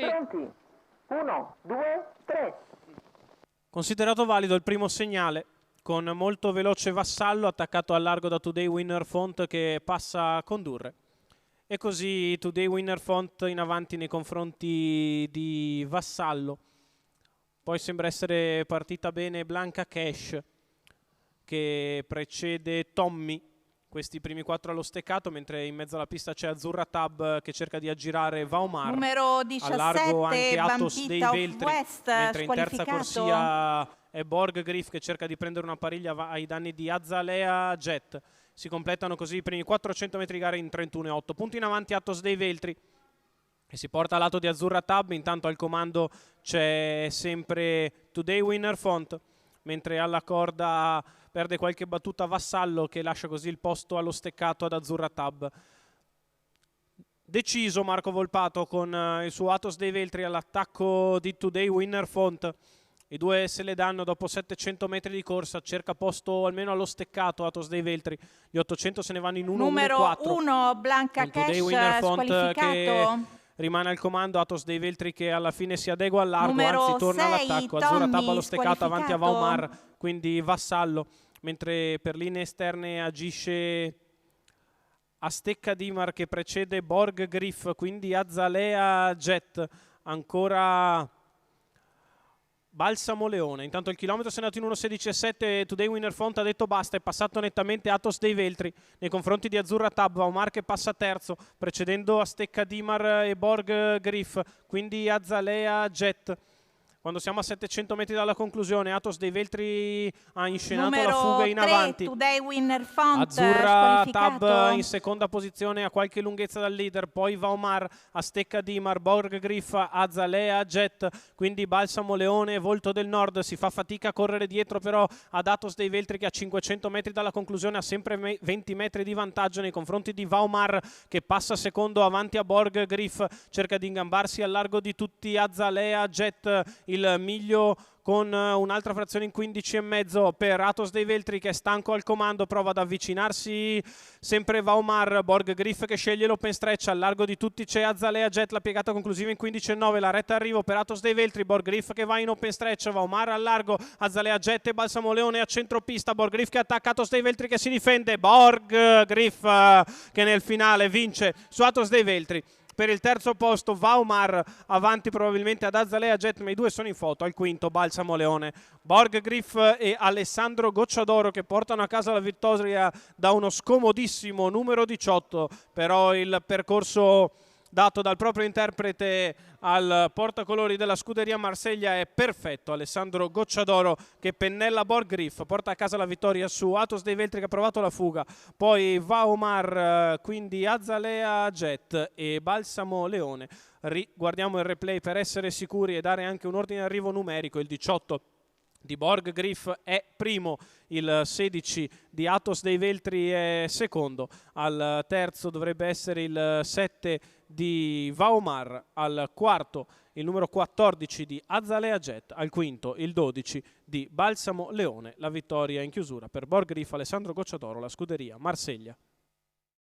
Pronti? 1, 2, 3. Considerato valido il primo segnale, con molto veloce Vassallo attaccato al largo da Today Winner Font che passa a condurre. E così Today Winner Font in avanti nei confronti di Vassallo. Poi sembra essere partita bene Blanca Cash che precede Tommy. Questi primi 4 allo steccato, mentre in mezzo alla pista c'è Azzurra Tab che cerca di aggirare Vaumar. Numero 17, al largo anche Atos Bambita dei of Veltri, West, mentre in terza squalificato. corsia è Borg Griff che cerca di prendere una pariglia ai danni di Azalea Jet. Si completano così i primi 400 metri di gara in 31,8. Punti in avanti Atos dei Veltri e si porta al lato di Azzurra Tab. Intanto al comando c'è sempre Today Winner Font, mentre alla corda perde qualche battuta Vassallo che lascia così il posto allo steccato ad Azzurra Tab. Deciso Marco Volpato con il suo Atos dei Veltri all'attacco di Today Winner Font. I due se le danno dopo 700 metri di corsa, cerca posto almeno allo steccato Atos dei Veltri. Gli 800 se ne vanno in 1-1-4. Numero 1 Blanca Cash, squalificato. Rimane al comando Atos dei Veltri che alla fine si adegua al largo, Numero anzi torna 6, all'attacco. Azzurra Tab allo steccato squalificato. avanti a Vaumar, quindi Vassallo, mentre per linee esterne agisce Astecca Dimar che precede Borg Griff, quindi Azalea Jet, ancora Balsamo Leone. Intanto il chilometro si è andato in 1.16.7. Today Winner Font ha detto basta, è passato nettamente Atos dei Veltri nei confronti di Azzurra Tab. Vaumar che passa terzo, precedendo Astecca Dimar e Borg Griff, quindi Azalea Jet. Quando siamo a 700 metri dalla conclusione, Atos dei Veltri ha inscenato Numero la fuga in 3, avanti. Today Winner Font, Azzurra squalificato. Tab in seconda posizione a qualche lunghezza dal leader, poi Vaumar, Astecca Dimar, Borg Griff, Azalea Jet, quindi Balsamo Leone, Volto del Nord. Si fa fatica a correre dietro però ad Atos dei Veltri che a 500 metri dalla conclusione ha sempre 20 metri di vantaggio nei confronti di Vaumar che passa secondo avanti a Borg Griff, cerca di ingambarsi al largo di tutti Azalea Jet, il miglio con un'altra frazione in 15,5 per Atos dei Veltri che è stanco al comando, prova ad avvicinarsi sempre Vaumar. Borg Griff che sceglie l'open stretch, al largo di tutti c'è Azalea Jet, la piegata conclusiva in 15,9, la retta arrivo per Atos dei Veltri, Borg Griff che va in open stretch, Vaumar al largo, Azalea Jet e Balsamo Leone a centropista, Borg Griff che attacca Atos dei Veltri che si difende, Borg Griff che nel finale vince su Atos dei Veltri. Per il terzo posto Vaumar avanti probabilmente ad Azalea Jet, ma i due sono in foto. Al quinto Balsamo Leone, Borg Griff e Alessandro Gocciadoro che portano a casa la vittoria da uno scomodissimo numero 18. Però il percorso dato dal proprio interprete al portacolori della scuderia Marsiglia è perfetto. Alessandro Gocciadoro che pennella Borg Griff, porta a casa la vittoria su Atos dei Veltri che ha provato la fuga, poi Vaumar, quindi Azalea Jet e Balsamo Leone. Guardiamo il replay per essere sicuri e dare anche un ordine d'arrivo numerico. Il 18 di Borg Griff è primo, il 16 di Atos dei Veltri è secondo, al terzo dovrebbe essere il 7 di Vaumar, al quarto il numero 14 di Azalea Jet, al quinto il 12 di Balsamo Leone. La vittoria in chiusura per Borg Griff, Alessandro Gocciadoro, la scuderia Marsiglia.